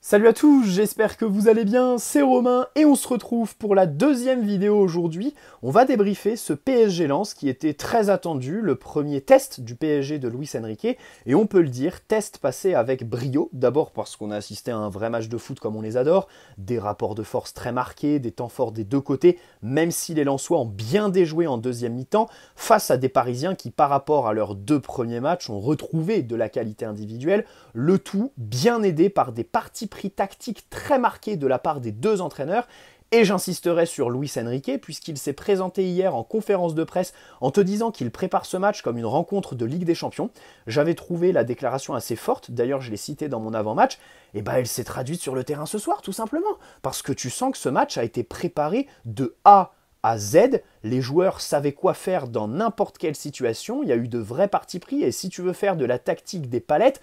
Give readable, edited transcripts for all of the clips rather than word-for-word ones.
Salut à tous, j'espère que vous allez bien, c'est Romain et on se retrouve pour la deuxième vidéo aujourd'hui. On va débriefer ce PSG Lens qui était très attendu, le premier test du PSG de Luis Enrique et on peut le dire, test passé avec brio, d'abord parce qu'on a assisté à un vrai match de foot comme on les adore, des rapports de force très marqués, des temps forts des deux côtés, même si les Lensois ont bien déjoué en deuxième mi-temps, face à des Parisiens qui par rapport à leurs deux premiers matchs ont retrouvé de la qualité individuelle, le tout bien aidé par des parties pris tactique très marqué de la part des deux entraîneurs. Et j'insisterai sur Luis Enrique, puisqu'il s'est présenté hier en conférence de presse en te disant qu'il prépare ce match comme une rencontre de Ligue des Champions. J'avais trouvé la déclaration assez forte, d'ailleurs je l'ai citée dans mon avant-match, et elle s'est traduite sur le terrain ce soir, tout simplement. Parce que tu sens que ce match a été préparé de A à Z, les joueurs savaient quoi faire dans n'importe quelle situation, il y a eu de vrais partis pris, et si tu veux faire de la tactique des palettes,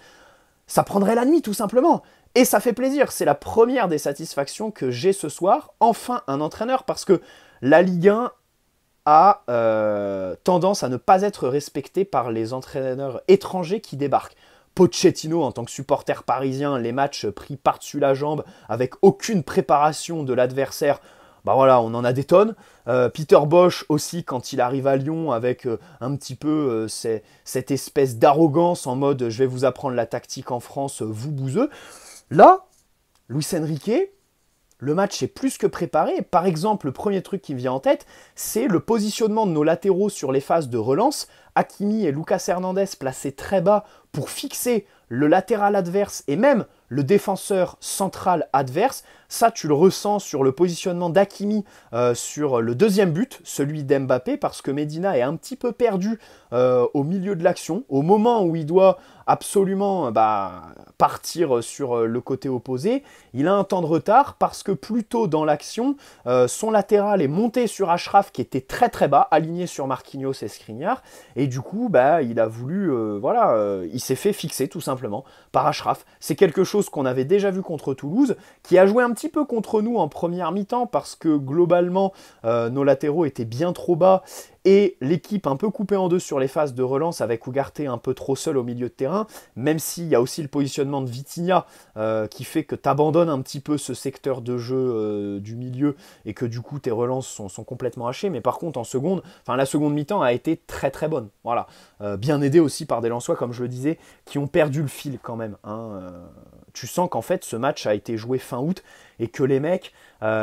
ça prendrait la nuit tout simplement. Et ça fait plaisir, c'est la première des satisfactions que j'ai ce soir. Enfin un entraîneur, parce que la Ligue 1 a tendance à ne pas être respectée par les entraîneurs étrangers qui débarquent. Pochettino, en tant que supporter parisien, les matchs pris par-dessus la jambe, avec aucune préparation de l'adversaire, voilà, on en a des tonnes. Peter Bosz aussi, quand il arrive à Lyon, avec un petit peu cette espèce d'arrogance en mode « je vais vous apprendre la tactique en France, vous bouseux ». Là, Luis Enrique, le match est plus que préparé. Par exemple, le premier truc qui me vient en tête, c'est le positionnement de nos latéraux sur les phases de relance. Hakimi et Lucas Hernandez placés très bas pour fixer le latéral adverse et même le défenseur central adverse. Ça, tu le ressens sur le positionnement d'Hakimi sur le deuxième but, celui d'Mbappé, parce que Medina est un petit peu perdu au milieu de l'action, au moment où il doit absolument partir sur le côté opposé. Il a un temps de retard parce que plus tôt dans l'action, son latéral est monté sur Achraf qui était très très bas, aligné sur Marquinhos et Skriniar, et du coup il a voulu, il s'est fait fixer tout simplement par Achraf. C'est quelque chose qu'on avait déjà vu contre Toulouse, qui a joué un petit peu contre nous en première mi-temps parce que globalement nos latéraux étaient bien trop bas et l'équipe un peu coupée en deux sur les phases de relance avec Ugarte un peu trop seul au milieu de terrain, même s'il y a aussi le positionnement de Vitinha qui fait que tu abandonnes un petit peu ce secteur de jeu du milieu et que du coup tes relances sont complètement hachées. Mais par contre la seconde mi-temps a été très très bonne. Voilà. Bien aidé aussi par des Lensois, comme je le disais, qui ont perdu le fil quand même. Tu sens qu'en fait ce match a été joué fin août et que les mecs,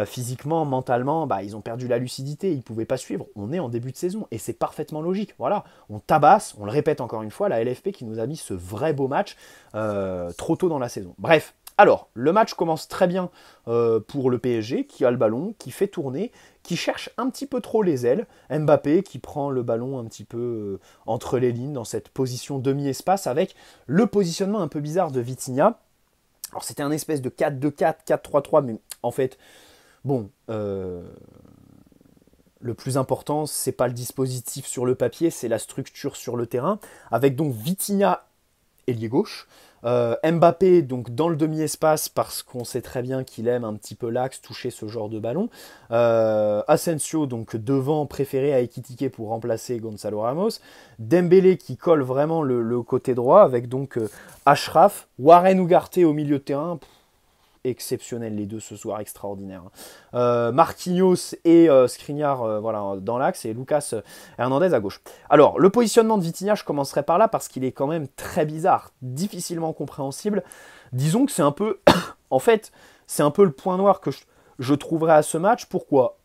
physiquement, mentalement, ils ont perdu la lucidité, ils ne pouvaient pas suivre. On est en début de saison et c'est parfaitement logique. Voilà, on tabasse, on le répète encore une fois, la LFP qui nous a mis ce vrai beau match trop tôt dans la saison. Bref, alors, le match commence très bien pour le PSG qui a le ballon, qui fait tourner, qui cherche un petit peu trop les ailes. Mbappé qui prend le ballon un petit peu entre les lignes dans cette position demi-espace avec le positionnement un peu bizarre de Vitinha. Alors c'était un espèce de 4-2-4, 4-3-3, mais en fait, le plus important, c'est pas le dispositif sur le papier, c'est la structure sur le terrain, avec donc Vitinha ailier gauche, Mbappé donc dans le demi-espace parce qu'on sait très bien qu'il aime un petit peu l'axe, toucher ce genre de ballon, Asensio donc devant, préféré à Ekitike pour remplacer Gonzalo Ramos, Dembélé qui colle vraiment le côté droit avec donc Achraf, Warren Ugarte au milieu de terrain. Exceptionnel les deux ce soir, extraordinaire. Marquinhos et Skriniar dans l'axe et Lucas Hernandez à gauche. Alors le positionnement de Vitinha, je commencerai par là parce qu'il est quand même très bizarre, difficilement compréhensible. Disons que c'est un peu en fait c'est un peu le point noir que je trouverais à ce match. Pourquoi ?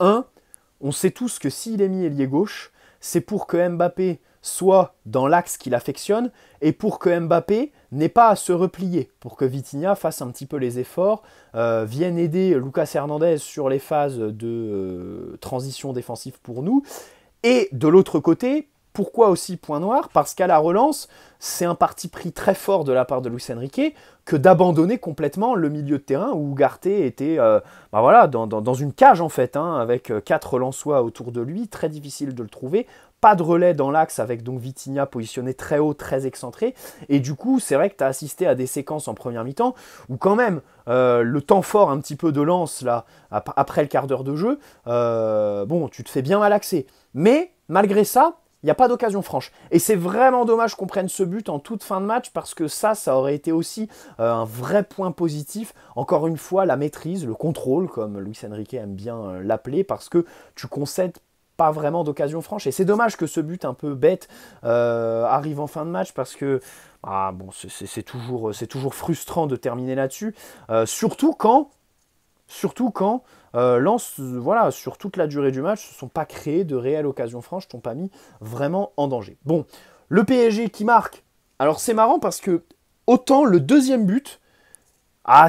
On sait tous que s'il est mis ailier gauche, c'est pour que Mbappé soit dans l'axe qu'il affectionne et pour que Mbappé n'ait pas à se replier, pour que Vitinha fasse un petit peu les efforts, vienne aider Lucas Hernandez sur les phases de transition défensive pour nous. Et de l'autre côté, pourquoi aussi point noir ? Parce qu'à la relance, c'est un parti pris très fort de la part de Luis Enrique que d'abandonner complètement le milieu de terrain où Ugarte était dans une cage en fait, avec 4 Lensois autour de lui, très difficile de le trouver. Pas de relais dans l'axe avec donc Vitinha positionné très haut, très excentré. Et du coup, c'est vrai que tu as assisté à des séquences en première mi-temps où quand même le temps fort un petit peu de Lens là, après le quart d'heure de jeu, tu te fais bien malaxer. Mais malgré ça, Il n'y a pas d'occasion franche. Et c'est vraiment dommage qu'on prenne ce but en toute fin de match parce que ça aurait été aussi un vrai point positif. Encore une fois, la maîtrise, le contrôle, comme Luis Enrique aime bien l'appeler, parce que tu concèdes pas vraiment d'occasion franche. Et c'est dommage que ce but un peu bête arrive en fin de match parce que bon, c'est toujours frustrant de terminer là-dessus. Surtout quand Lens, voilà, sur toute la durée du match, ne se sont pas créés de réelles occasions franches, t'ont pas mis vraiment en danger. Bon, le PSG qui marque. Alors c'est marrant parce que autant le deuxième but,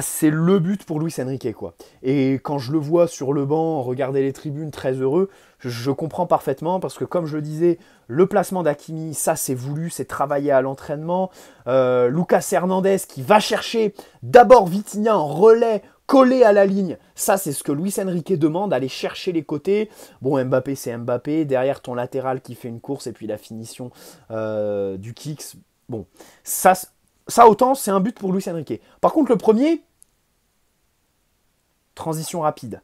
c'est le but pour Luis Enrique, quoi. Et quand je le vois sur le banc, regarder les tribunes, très heureux, je comprends parfaitement parce que comme je le disais, le placement d'Hakimi, ça c'est voulu, c'est travaillé à l'entraînement. Lucas Hernandez qui va chercher d'abord Vitinha en relais, collé à la ligne. Ça c'est ce que Luis Enrique demande, aller chercher les côtés. Bon, Mbappé c'est Mbappé, derrière ton latéral qui fait une course et puis la finition du kicks. Bon, ça autant, c'est un but pour Luis Enrique. Par contre, le premier, transition rapide.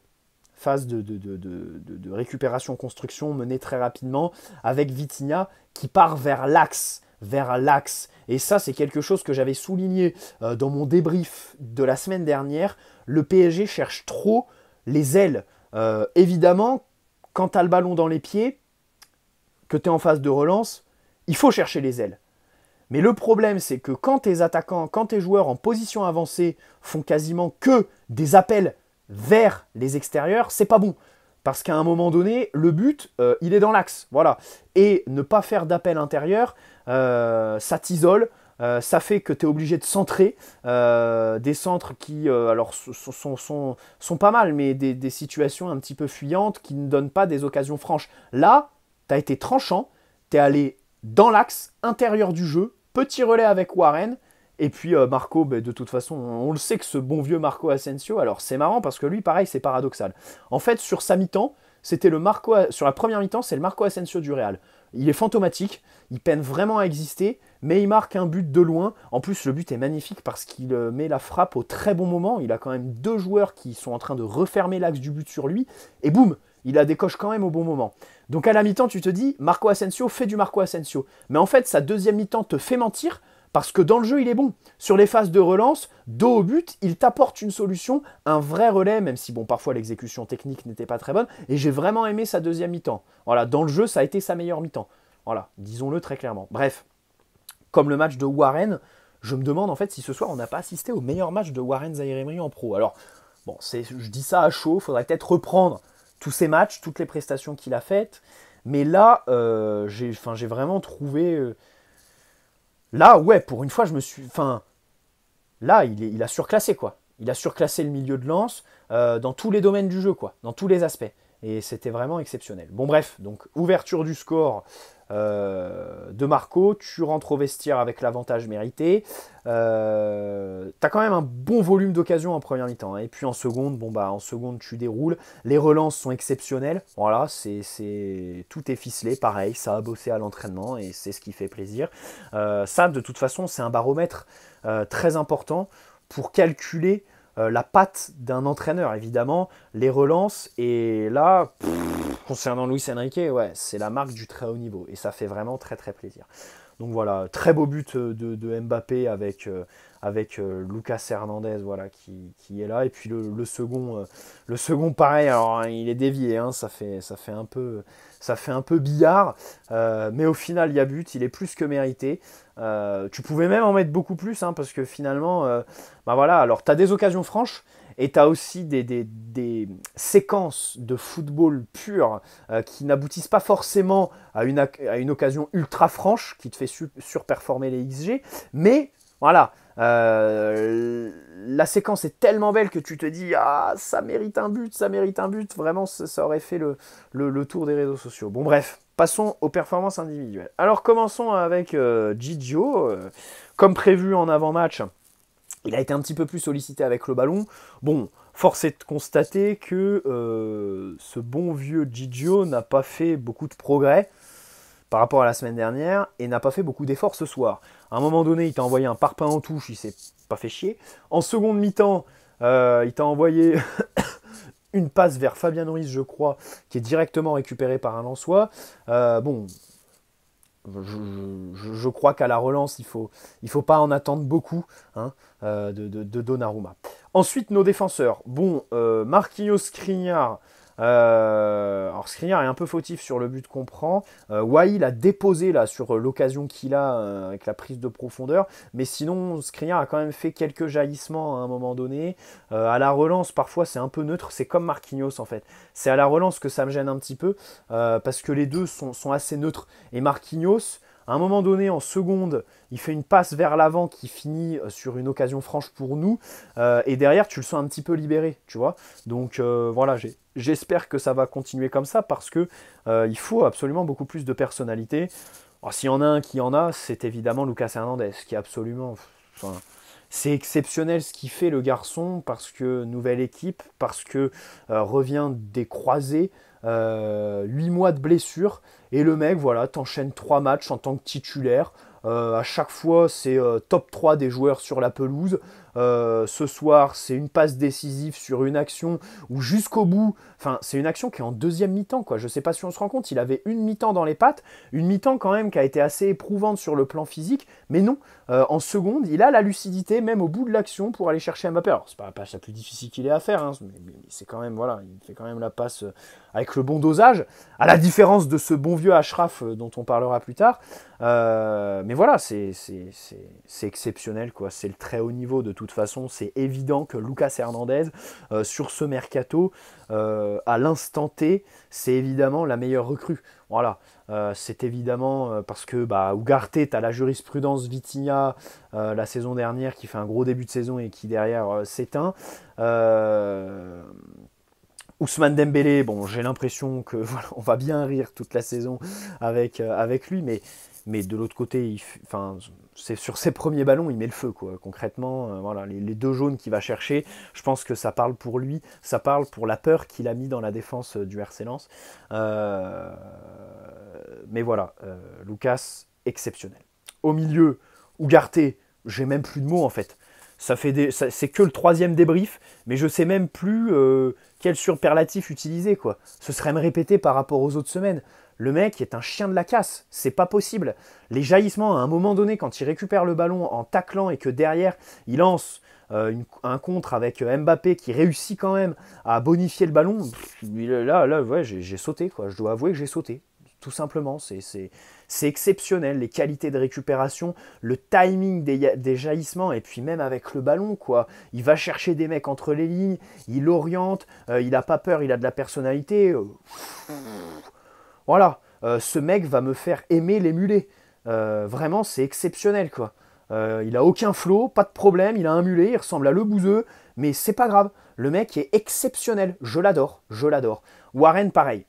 Phase de récupération-construction menée très rapidement avec Vitinha qui part vers l'axe. Et ça, c'est quelque chose que j'avais souligné dans mon débrief de la semaine dernière. Le PSG cherche trop les ailes. Évidemment, quand tu as le ballon dans les pieds, que tu es en phase de relance, il faut chercher les ailes. Mais le problème, c'est que quand tes attaquants, quand tes joueurs en position avancée font quasiment que des appels vers les extérieurs, c'est pas bon. Parce qu'à un moment donné, le but, il est dans l'axe. Voilà. Et ne pas faire d'appel intérieur, ça t'isole. Ça fait que tu es obligé de centrer. Des centres qui alors, sont pas mal, mais des situations un petit peu fuyantes qui ne donnent pas des occasions franches. Là, tu as été tranchant. Tu es allé dans l'axe intérieur du jeu, petit relais avec Warren, et puis Marco, de toute façon, on le sait que ce bon vieux Marco Asensio, alors c'est marrant parce que lui, pareil, c'est paradoxal. En fait, sur sa mi-temps, sur la première mi-temps, c'est le Marco Asensio du Real. Il est fantomatique, il peine vraiment à exister, mais il marque un but de loin. En plus, le but est magnifique parce qu'il met la frappe au très bon moment. Il a quand même deux joueurs qui sont en train de refermer l'axe du but sur lui, et boum, il la décoche quand même au bon moment. Donc à la mi-temps, tu te dis, Marco Asensio fait du Marco Asensio. Mais en fait, sa deuxième mi-temps te fait mentir parce que dans le jeu, il est bon. Sur les phases de relance, dos au but, il t'apporte une solution, un vrai relais, même si bon, parfois l'exécution technique n'était pas très bonne. Et j'ai vraiment aimé sa deuxième mi-temps. Voilà, dans le jeu, ça a été sa meilleure mi-temps. Voilà, disons-le très clairement. Bref, comme le match de Warren, je me demande en fait si ce soir, on n'a pas assisté au meilleur match de Warren Zaïre-Emery en pro. Alors, bon, je dis ça à chaud, il faudrait peut-être reprendre tous ses matchs, toutes les prestations qu'il a faites. Mais là, j'ai vraiment trouvé... Là, ouais, pour une fois, là, il a surclassé, quoi. Il a surclassé le milieu de Lens dans tous les domaines du jeu, quoi. Dans tous les aspects. Et c'était vraiment exceptionnel. Bon, bref, donc, ouverture du score de Marco. Tu rentres au vestiaire avec l'avantage mérité. T'as quand même un bon volume d'occasion en première mi-temps. Hein. Et puis en seconde, en seconde, tu déroules. Les relances sont exceptionnelles. Voilà, tout est ficelé. Pareil, ça a bossé à l'entraînement et c'est ce qui fait plaisir. Ça, de toute façon, c'est un baromètre très important pour calculer la patte d'un entraîneur, évidemment, les relances. Et là, concernant Luis Enrique, ouais, c'est la marque du très haut niveau. Et ça fait vraiment très très plaisir. Donc voilà, très beau but de Mbappé avec Lucas Hernandez, voilà, qui est là. Et puis le second pareil, alors hein, il est dévié, hein, ça fait un peu billard. Mais au final, il y a but, il est plus que mérité. Tu pouvais même en mettre beaucoup plus, hein, parce que finalement, voilà, alors tu as des occasions franches. Et tu as aussi des séquences de football pur qui n'aboutissent pas forcément à une occasion ultra franche qui te fait surperformer les XG. Mais voilà, la séquence est tellement belle que tu te dis « Ah, ça mérite un but, ça mérite un but ». Vraiment, ça aurait fait le tour des réseaux sociaux. Bon bref, passons aux performances individuelles. Alors commençons avec Gigio. Comme prévu en avant-match, il a été un petit peu plus sollicité avec le ballon. Bon, force est de constater que ce bon vieux Gigio n'a pas fait beaucoup de progrès par rapport à la semaine dernière et n'a pas fait beaucoup d'efforts ce soir. À un moment donné, il t'a envoyé un parpaing en touche, il s'est pas fait chier. En seconde mi-temps, il t'a envoyé une passe vers Fabien Ruiz, je crois, qui est directement récupérée par un Lensois. Bon, je crois qu'à la relance, il faut pas en attendre beaucoup, hein, de Donnarumma. Ensuite, nos défenseurs. Bon, Marquinhos, Skriniar. Alors Skriniar est un peu fautif sur le but qu'on prend. Wahi l'a déposé là sur l'occasion qu'il a avec la prise de profondeur. Mais sinon, Skriniar a quand même fait quelques jaillissements à un moment donné. À la relance, parfois c'est un peu neutre. C'est comme Marquinhos en fait. C'est à la relance que ça me gêne un petit peu parce que les deux sont assez neutres. Et Marquinhos, à un moment donné, en seconde, il fait une passe vers l'avant qui finit sur une occasion franche pour nous. Et derrière, tu le sens un petit peu libéré, tu vois. Donc voilà, j'espère que ça va continuer comme ça parce que il faut absolument beaucoup plus de personnalité. Alors, s'il y en a un qui en a, c'est évidemment Lucas Hernandez, qui est absolument... Enfin, c'est exceptionnel ce qu'il fait le garçon parce que nouvelle équipe, parce que revient des croisés, 8 mois de blessure et le mec voilà t'enchaîne 3 matchs en tant que titulaire. À chaque fois c'est top 3 des joueurs sur la pelouse. Ce soir c'est une passe décisive sur une action où jusqu'au bout, enfin c'est une action qui est en deuxième mi-temps quoi. Je sais pas si on se rend compte, il avait une mi-temps dans les pattes, une mi-temps quand même qui a été assez éprouvante sur le plan physique, mais non, en seconde il a la lucidité même au bout de l'action pour aller chercher Mbappé. Alors c'est pas la passe la plus difficile qu'il ait à faire, hein, mais c'est quand même voilà, il fait quand même la passe avec le bon dosage, à la différence de ce bon vieux Achraf dont on parlera plus tard. Mais voilà, c'est exceptionnel, quoi. C'est le très haut niveau de toute façon. C'est évident que Lucas Hernandez, sur ce mercato, à l'instant T, c'est évidemment la meilleure recrue. Voilà, c'est évidemment parce que Ugarte, tu as la jurisprudence Vitinha la saison dernière qui fait un gros début de saison et qui derrière s'éteint. Ousmane Dembélé, bon, j'ai l'impression que voilà, on va bien rire toute la saison avec lui, mais de l'autre côté, c'est sur ses premiers ballons, il met le feu, quoi. Concrètement, voilà, les deux jaunes qu'il va chercher, je pense que ça parle pour lui, ça parle pour la peur qu'il a mis dans la défense du RC Lens. Mais voilà, Lucas, exceptionnel. Au milieu, Ugarte, j'ai même plus de mots en fait. C'est que le troisième débrief, mais je sais même plus quel superlatif utiliser, quoi. Ce serait me répéter par rapport aux autres semaines. Le mec est un chien de la casse, c'est pas possible. Les jaillissements, à un moment donné, quand il récupère le ballon en taclant et que derrière, il lance un contre avec Mbappé qui réussit quand même à bonifier le ballon, là ouais, j'ai sauté, quoi. Je dois avouer que j'ai sauté. Tout simplement, c'est exceptionnel, les qualités de récupération, le timing des jaillissements, et puis même avec le ballon, quoi. Il va chercher des mecs entre les lignes, il oriente, il n'a pas peur, il a de la personnalité. Voilà, ce mec va me faire aimer les mulets. Vraiment, c'est exceptionnel, quoi. Il a aucun flow, pas de problème, il a un mulet, il ressemble à Le Bouzeux, mais c'est pas grave. Le mec est exceptionnel, je l'adore, je l'adore. Warren pareil,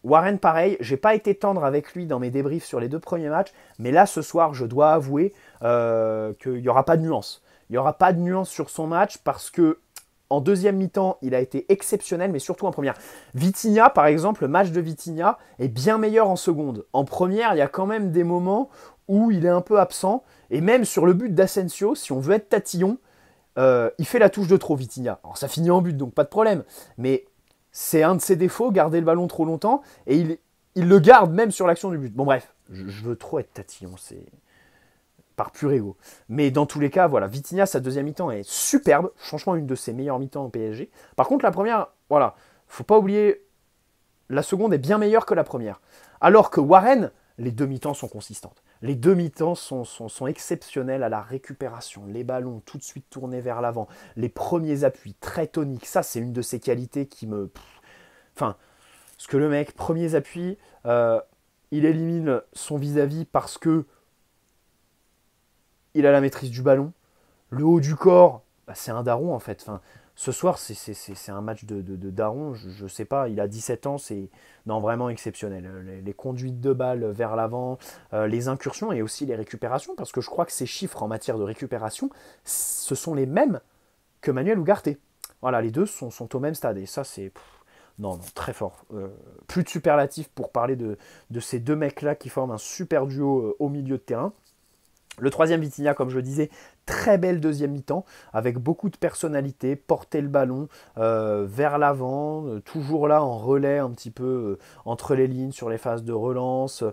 j'ai pas été tendre avec lui dans mes débriefs sur les 2 premiers matchs, mais là ce soir je dois avouer qu'il n'y aura pas de nuance. Il n'y aura pas de nuance sur son match parce que en deuxième mi-temps, il a été exceptionnel, mais surtout en première. Vitinha, par exemple, le match de Vitinha est bien meilleur en seconde. En première, il y a quand même des moments où il est un peu absent, et même sur le but d'Asensio, si on veut être tatillon, il fait la touche de trop, Vitinha. Alors ça finit en but, donc pas de problème, mais c'est un de ses défauts, garder le ballon trop longtemps, et il le garde même sur l'action du but. Bon bref, je veux trop être tatillon, c'est par pur ego. Mais dans tous les cas, voilà, Vitinha, sa deuxième mi-temps est superbe, franchement une de ses meilleures mi-temps au PSG. Par contre, la première, voilà, faut pas oublier, la seconde est bien meilleure que la première. Alors que Warren, les 2 mi-temps sont consistantes. Les 2 mi-temps sont exceptionnels à la récupération, les ballons tout de suite tournés vers l'avant, les premiers appuis très toniques, ça c'est une de ses qualités qui me... Enfin, parce que le mec, premiers appuis, il élimine son vis-à-vis parce que il a la maîtrise du ballon. Le haut du corps, c'est un daron en fait. Enfin, ce soir, c'est un match de daron. Je sais pas, il a 17 ans, c'est non, vraiment exceptionnel. Les conduites de balles vers l'avant, les incursions et aussi les récupérations, parce que je crois que ces chiffres en matière de récupération, ce sont les mêmes que Manuel Ugarte. Voilà, les deux sont au même stade. Et ça, c'est... Non, très fort. Plus de superlatifs pour parler de ces deux mecs-là qui forment un super duo au milieu de terrain. Le troisième Vitinha, comme je le disais, très belle deuxième mi-temps, avec beaucoup de personnalité, porter le ballon vers l'avant, toujours là en relais un petit peu entre les lignes, sur les phases de relance,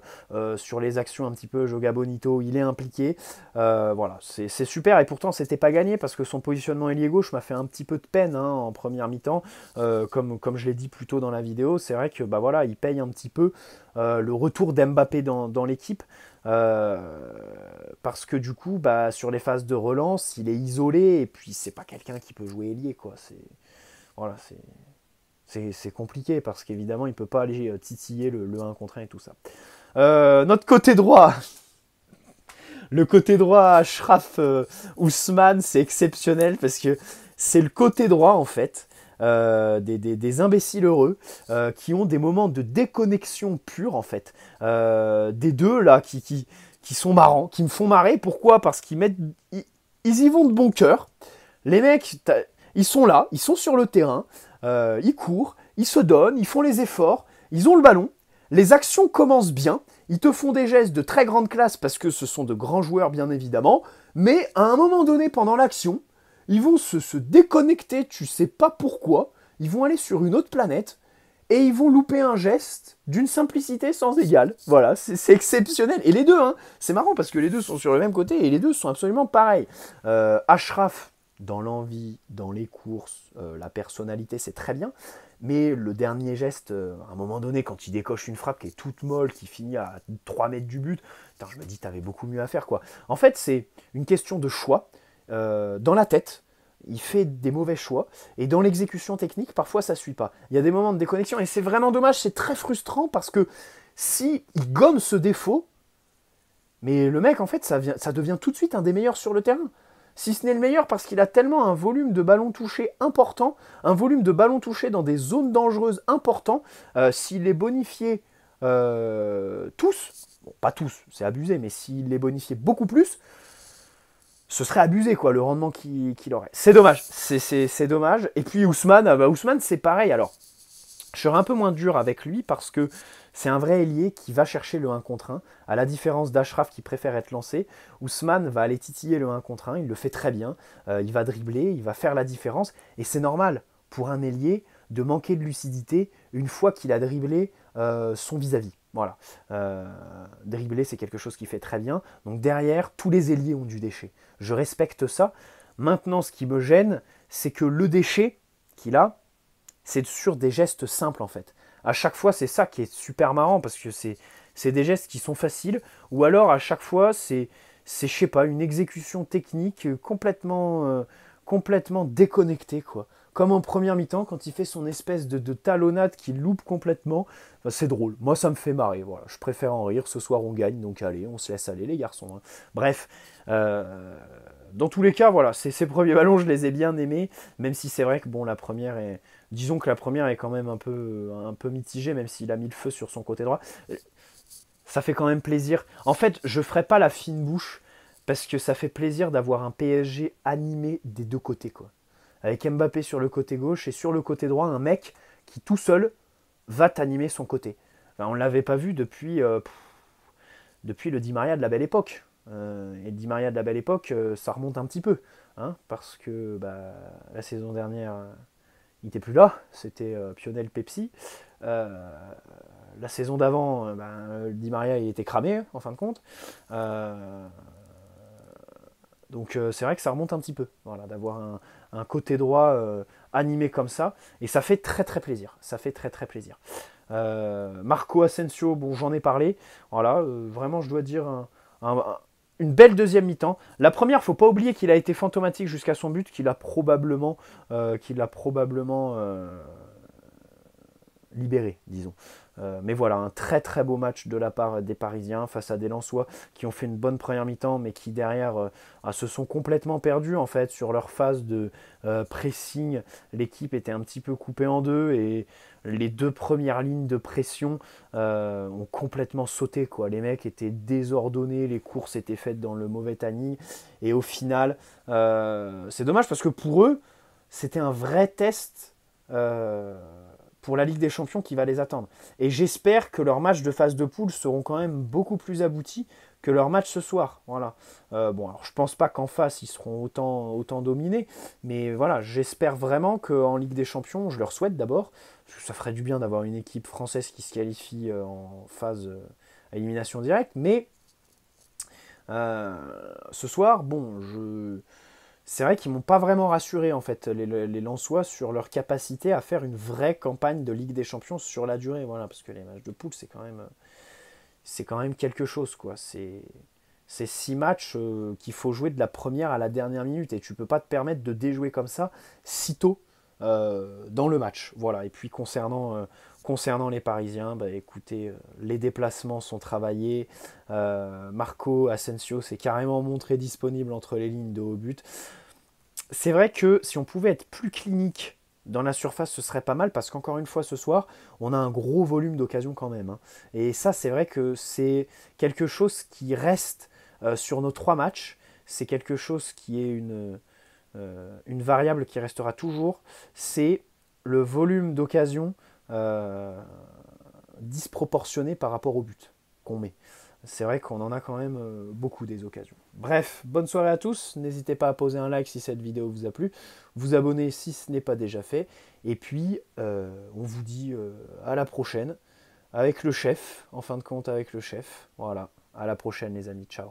sur les actions un petit peu Joga Bonito, il est impliqué. Voilà, c'est super, et pourtant c'était pas gagné, parce que son positionnement ailier gauche m'a fait un petit peu de peine hein, en première mi-temps, comme je l'ai dit plus tôt dans la vidéo, c'est vrai que bah, voilà, il paye un petit peu le retour d'Mbappé dans l'équipe, parce que du coup, bah, sur les phases de relance, il est isolé, et puis c'est pas quelqu'un qui peut jouer ailier, quoi. Voilà, c'est compliqué, parce qu'évidemment, il peut pas aller titiller le 1 contre 1 et tout ça. Notre côté droit, le côté droit Achraf Ousmane, c'est exceptionnel, parce que c'est le côté droit, en fait, des imbéciles heureux qui ont des moments de déconnexion pure, en fait. Des deux, là, qui sont marrants, qui me font marrer. Pourquoi? Parce ils y vont de bon cœur. Les mecs, ils sont là, ils sont sur le terrain, ils courent, ils se donnent, ils font les efforts, ils ont le ballon, les actions commencent bien, ils te font des gestes de très grande classe parce que ce sont de grands joueurs bien évidemment, mais à un moment donné pendant l'action, ils vont se déconnecter, tu sais pas pourquoi, ils vont aller sur une autre planète et ils vont louper un geste d'une simplicité sans égale. Voilà, c'est exceptionnel. Et les deux, hein, c'est marrant parce que les deux sont sur le même côté et les deux sont absolument pareils. Achraf, dans l'envie, dans les courses, la personnalité, c'est très bien. Mais le dernier geste, à un moment donné, quand il décoche une frappe qui est toute molle, qui finit à 3 mètres du but, putain, je me dis, t'avais beaucoup mieux à faire, quoi. En fait, c'est une question de choix. Dans la tête, il fait des mauvais choix. Et dans l'exécution technique, parfois, ça ne suit pas. Il y a des moments de déconnexion. Et c'est vraiment dommage, c'est très frustrant, parce que si il gomme ce défaut, mais le mec, en fait, ça devient tout de suite un des meilleurs sur le terrain. Si ce n'est le meilleur, parce qu'il a tellement un volume de ballons touchés important, un volume de ballons touchés dans des zones dangereuses important, s'il les bonifiait tous, bon, pas tous, c'est abusé, mais s'il les bonifiait beaucoup plus, ce serait abusé, quoi, le rendement qu'il aurait. C'est dommage, c'est dommage. Et puis Ousmane, Ousmane, c'est pareil. Alors, je serai un peu moins dur avec lui parce que c'est un vrai ailier qui va chercher le 1 contre 1. À la différence d'Achraf qui préfère être lancé, Ousmane va aller titiller le 1 contre 1. Il le fait très bien. Il va dribbler, il va faire la différence. Et c'est normal pour un ailier de manquer de lucidité une fois qu'il a dribblé son vis-à-vis. Voilà. Dribbler, c'est quelque chose qui fait très bien. Donc derrière, tous les ailiers ont du déchet. Je respecte ça. Maintenant, ce qui me gêne, c'est que le déchet qu'il a, c'est sur des gestes simples en fait. À chaque fois, c'est ça qui est super marrant parce que c'est des gestes qui sont faciles, ou alors à chaque fois, je sais pas, une exécution technique complètement déconnectée, quoi. Comme en première mi-temps, quand il fait son espèce de talonnade qu'il loupe complètement, ben, c'est drôle. Moi, ça me fait marrer. Voilà. Je préfère en rire. Ce soir, on gagne, donc allez, on se laisse aller, les garçons. Hein. Bref, dans tous les cas, voilà, ces premiers ballons, je les ai bien aimés, même si c'est vrai que bon, disons que la première est quand même un peu mitigée, même s'il a mis le feu sur son côté droit. Ça fait quand même plaisir. En fait, je ferai pas la fine bouche parce que ça fait plaisir d'avoir un PSG animé des deux côtés, quoi. Avec Mbappé sur le côté gauche et sur le côté droit, un mec qui tout seul va t'animer son côté. Enfin, on ne l'avait pas vu depuis le Di Maria de la belle époque. Et le Di Maria de la belle époque, ça remonte un petit peu. Hein, parce que la saison dernière, il n'était plus là. C'était Pionel Pepsi. La saison d'avant, le Di Maria il était cramé, en fin de compte. Donc c'est vrai que ça remonte un petit peu, voilà, d'avoir un côté droit animé comme ça, et ça fait très très plaisir. Ça fait très très plaisir. Marco Asensio, bon j'en ai parlé, voilà, vraiment je dois dire une belle deuxième mi-temps. La première, faut pas oublier qu'il a été fantomatique jusqu'à son but, qu'il a probablement libéré, disons. Mais voilà, un très très beau match de la part des Parisiens face à des Lensois qui ont fait une bonne première mi-temps, mais qui derrière se sont complètement perdus en fait sur leur phase de pressing. L'équipe était un petit peu coupée en deux et les deux premières lignes de pression ont complètement sauté, quoi. Les mecs étaient désordonnés, les courses étaient faites dans le mauvais tanis et au final, c'est dommage parce que pour eux, c'était un vrai test. Pour la Ligue des Champions qui va les attendre. Et j'espère que leurs matchs de phase de poule seront quand même beaucoup plus aboutis que leur match ce soir. Voilà. Bon, alors je pense pas qu'en face ils seront autant dominés, mais voilà, j'espère vraiment qu'en Ligue des Champions, je leur souhaite d'abord, parce que ça ferait du bien d'avoir une équipe française qui se qualifie en phase à élimination directe, mais ce soir, bon, c'est vrai qu'ils m'ont pas vraiment rassuré en fait les Lensois sur leur capacité à faire une vraie campagne de Ligue des Champions sur la durée, voilà, parce que les matchs de poule c'est quand même quelque chose quoi. C'est 6 matchs qu'il faut jouer de la première à la dernière minute et tu peux pas te permettre de déjouer comme ça si tôt dans le match. Voilà. Et puis concernant les Parisiens, bah, écoutez, les déplacements sont travaillés. Marco Asensio s'est carrément montré disponible entre les lignes de haut but. C'est vrai que si on pouvait être plus clinique dans la surface, ce serait pas mal parce qu'encore une fois ce soir, on a un gros volume d'occasions quand même, hein. Et ça, c'est vrai que c'est quelque chose qui reste sur nos 3 matchs. C'est quelque chose qui est une variable qui restera toujours. C'est le volume d'occasions euh, disproportionné par rapport au but qu'on met. C'est vrai qu'on en a quand même beaucoup des occasions. Bref, bonne soirée à tous. N'hésitez pas à poser un like si cette vidéo vous a plu. Vous abonner si ce n'est pas déjà fait. Et puis, on vous dit à la prochaine avec le chef. En fin de compte, avec le chef. Voilà. À la prochaine les amis. Ciao.